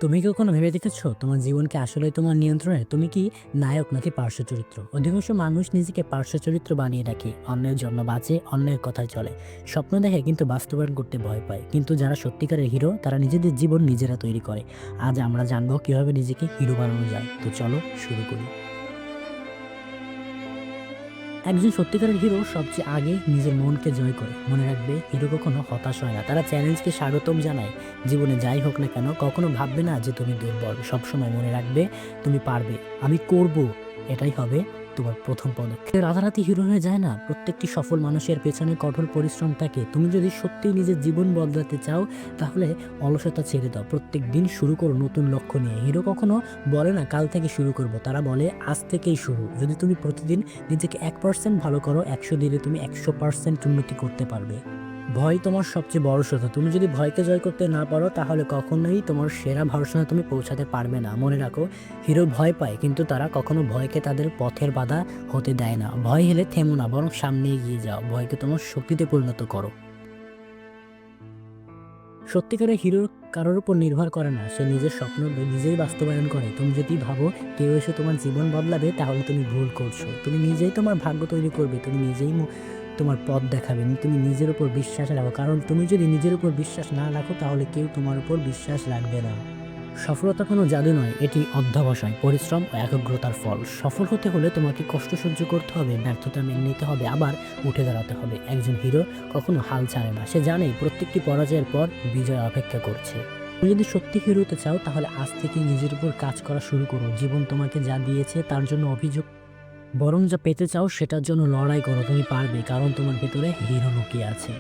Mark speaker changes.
Speaker 1: তুমি কি কখনো ভেবে দেখেছো তোমার জীবনকে আসলেই তোমার নিয়ন্ত্রণে? তুমি কি নায়ক নাকি পার্শ্ব চরিত্র? অধিকাংশ মানুষ নিজেকে পার্শ্ব চরিত্র বানিয়ে রাখে, অন্যের জন্য বাঁচে, অন্যের কথায় চলে, স্বপ্ন দেখে কিন্তু বাস্তবায়ন করতে ভয় পায়। কিন্তু যারা সত্যিকারের হিরো তারা নিজেদের জীবন নিজেরা তৈরি করে। আজ আমরা জানবো কিভাবে নিজেকে হিরো বানানো যায়। তো চলো শুরু করি। একজন সত্যিকারের হিরো সবচেয়ে আগে নিজের মনকে জয় করে। মনে রাখবে, হিরো কখনো হতাশ হয় না, তারা চ্যালেঞ্জকে স্বাগতম জানায়। জীবনে যাই হোক না কেন কখনো ভাববে না যে তুমি দুর্বল, সবসময় মনে রাখবে তুমি পারবে, আমি করব। এটাই হবে তোমার প্রথম পদক্ষেপ। রাতারাতি হিরো হয়ে যায় না, প্রত্যেকটি সফল মানুষের পেছনে কঠোর পরিশ্রম থাকে। তুমি যদি সত্যিই নিজের জীবন বদলাতে চাও তাহলে অলসতা ছেড়ে দাও, প্রত্যেক দিন শুরু করো নতুন লক্ষ্য নিয়ে। হিরো কখনো বলে না কাল থেকে শুরু করব, তারা বলে আজ থেকেই শুরু। যদি তুমি প্রতিদিন নিজেকে 1% ভালো করো, 100 দিনে তুমি 100% উন্নতি করতে পারবে। ভয় তোমার সবচেয়ে বড় শত্রু। তুমি যদি ভয়কে জয় করতে না পারো তাহলে কখনোই তোমার সেরা ভার্সনে তুমি পৌঁছাতে পারবে না। মনে রাখো, হিরো ভয় পায় কিন্তু তারা কখনো ভয়কে তাদের পথের বাধা হতে দেয় না। ভয় হেলে থেমো না, বরং সামনে এগিয়ে যাও, ভয়কে তোমার শক্তিতে পরিণত করো। সত্যিকারের হিরো কারোর উপর নির্ভর করে না, সে নিজের স্বপ্ন নিজেই বাস্তবায়ন করে। তুমি যদি ভাবো কেউ এসে তোমার জীবন বদলাবে তাহলে তুমি ভুল করছো। তুমি নিজেই তোমার ভাগ্য তৈরি করবে, তুমি নিজেই তোমার পথ দেখাবে। তুমি নিজের উপর বিশ্বাস রাখো, কারণ তুমি যদি নিজের উপর বিশ্বাস না রাখো তাহলে কেউ তোমার উপর বিশ্বাস রাখবে না। সফলতা কোনো জাদু নয়, এটি অধ্যবসায়, পরিশ্রম ও একাগ্রতার ফল। সফল হতে হলে তোমাকে কষ্ট সহ্য করতে হবে, ব্যর্থতা মেনে নিতে হবে, আবার উঠে দাঁড়াতে হবে। একজন হিরো কখনো হাল ছাড়ে না, সে জানে প্রত্যেকটি পরাজয়ের পর বিজয় অপেক্ষা করছে। তুমি যদি সত্যি হিরো হতে চাও তাহলে আজ থেকে নিজের উপর কাজ করা শুরু করো। জীবন তোমাকে যা দিয়েছে তার জন্য অভিযোগ বরং যা পেতে চাও সেটার জন্য লড়াই করো। তুমি পারবে, কারণ তোমার ভেতরে হিরো লুকিয়ে আছে।